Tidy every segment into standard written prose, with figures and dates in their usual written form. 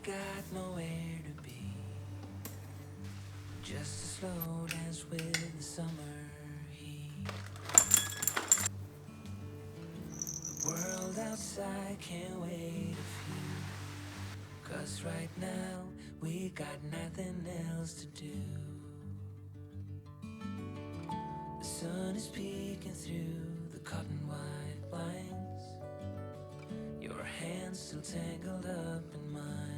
got nowhere to be, just a slow dance with the summer heat. The world outside can't wait a few, 'cause right now we got nothing else to do. The sun is peeking through the cotton white blinds, your hands still tangled up in mine.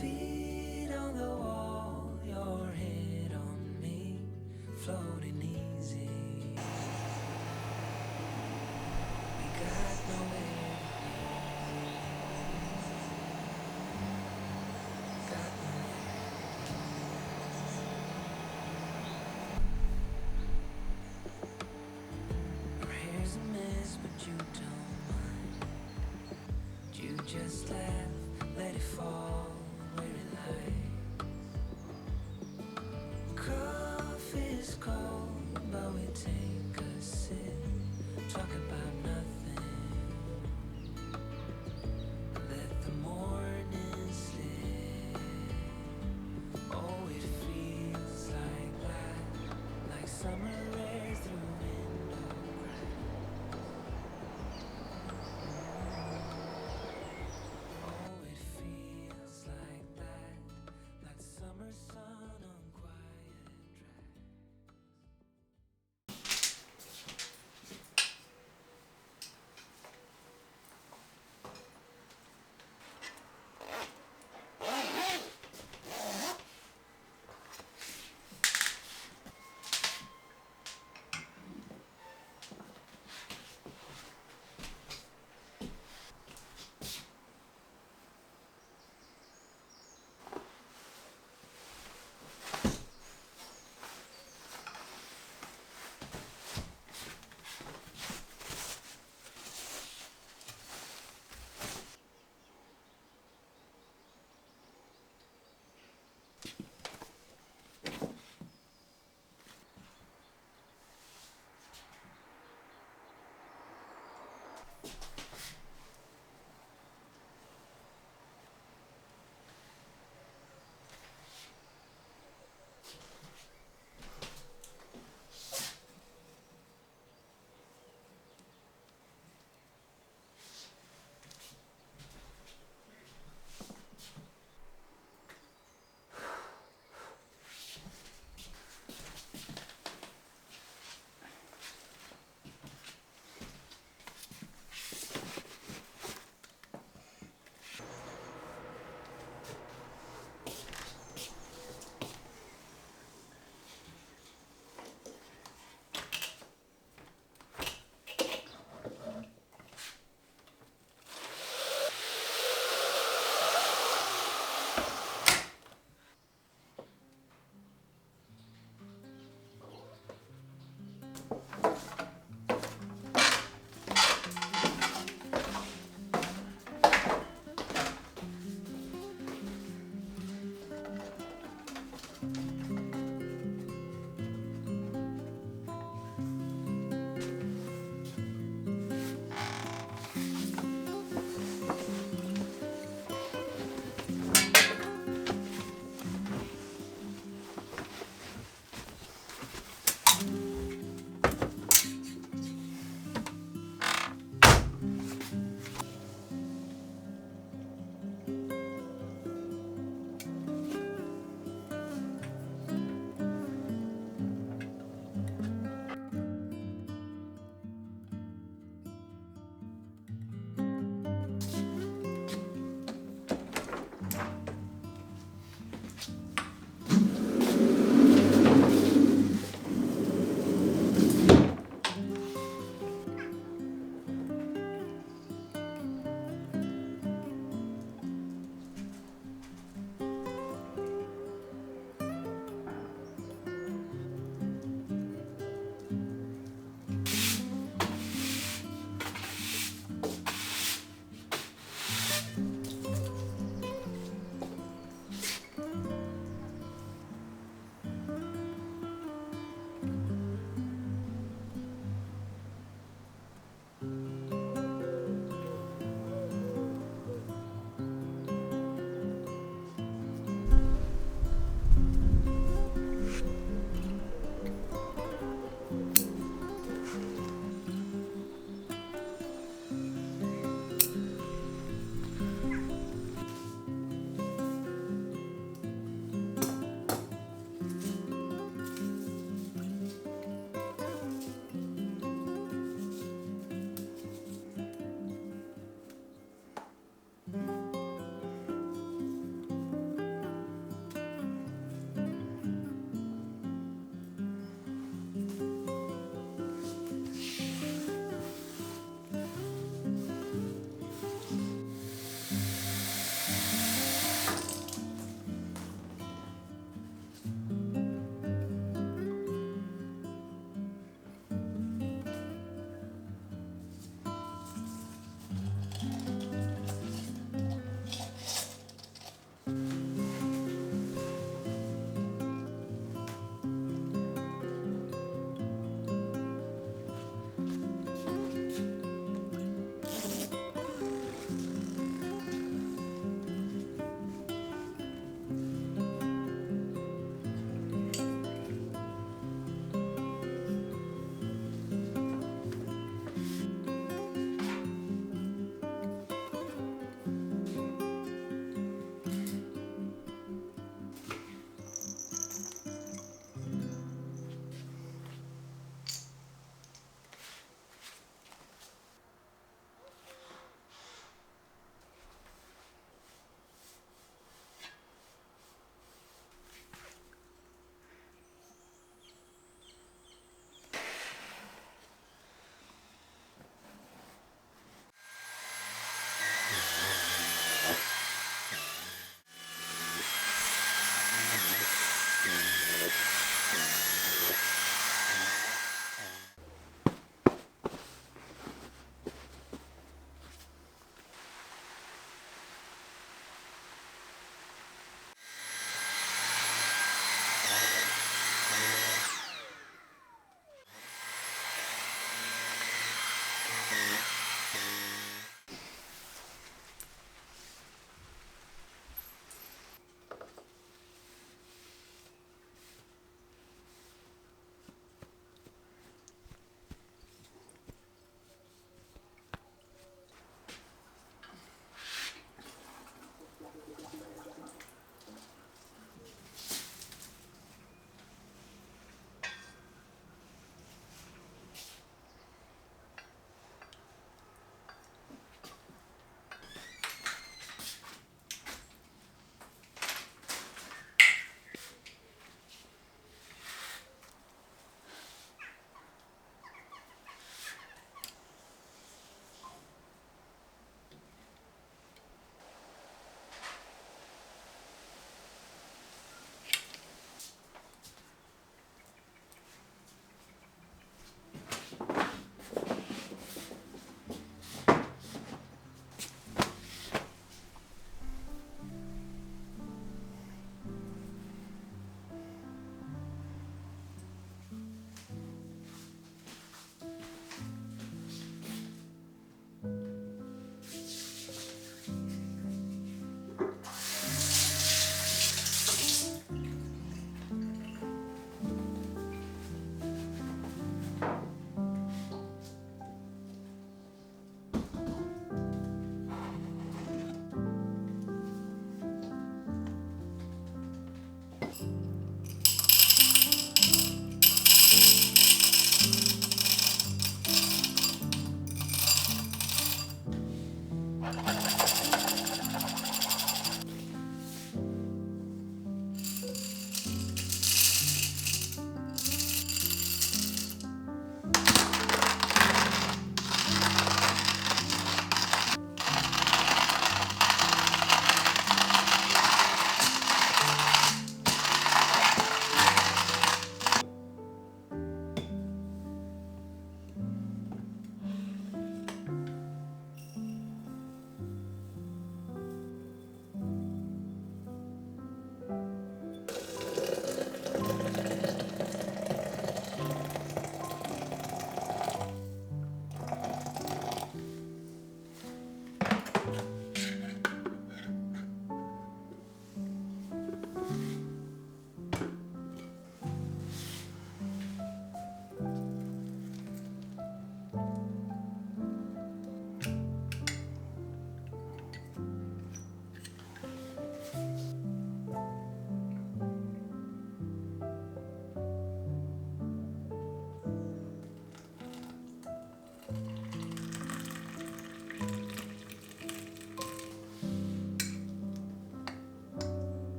Feet on the wall, your head on me, floating easy. We got nowhere to be, got nowhere. Your hair's a mess, but you don't mind. You just laugh, let it fall where it lies. Coffee's cold, but we take a sip, talk about nothing. Let the morning slip. Oh, it feels like that, like summer air through window crack. Oh, it feels like that, like summer sun on quiet track.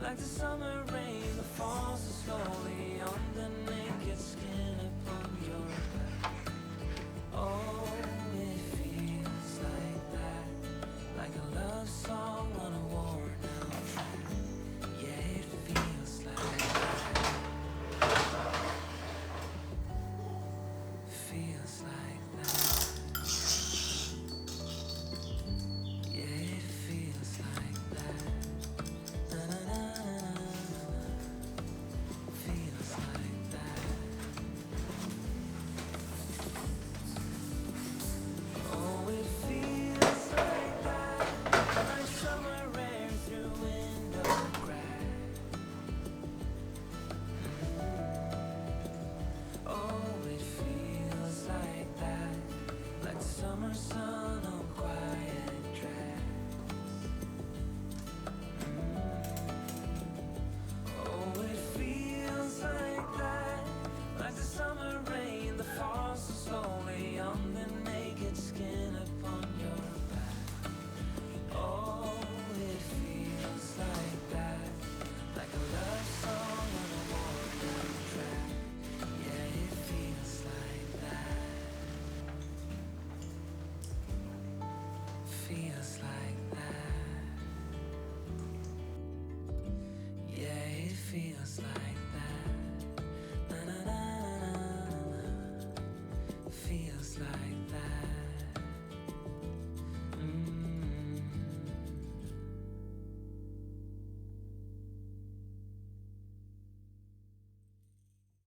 like the summer rain that falls so slowly on the naked skin upon your back. Oh, it feels like that, like a love song on a worn out track. Yeah, it feels like that. Feels like that. Yeah, it feels like that. Na na na na na. Feels like that. Oh, it feels like that. Like summer air through window crack. Oh, it feels like that. Like the summer sun on quiet tracks. Oh, it feels like that. Like the summer rain that falls so slowly on the naked skin upon your back. Oh, it feels like that. Like a love song on a worn out track. Yeah, it feels like that. Feels like